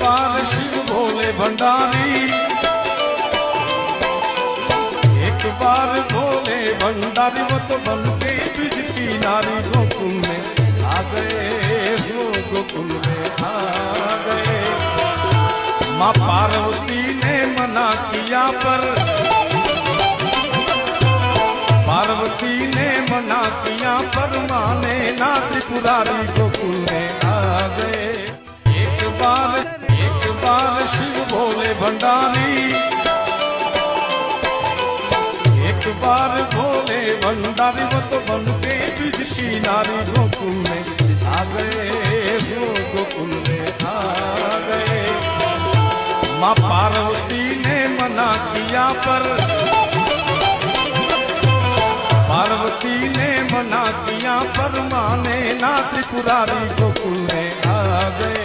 बार शिव भोले भंडारी, एक बार भोले भंडारी वो तो बन के ब्रिज की नारी गोकुल में आ गए, वो गोकुल में आ गए। माँ पार्वती ने मना किया पर, पार्वती ने मना किया पर माने ना, त्रिपुरारी गोकुल में आ गए। एक बार शिव भोले भंडारी, एक बार भोले भंडारी वो तो बन के ब्रिज की नारी गोकुल में आ गए, वो गोकुल में आ गए। माँ पार्वती ने मना किया पर, पार्वती ने मना किया पर माने ना, त्रिपुरारी गोकुल में आ गए।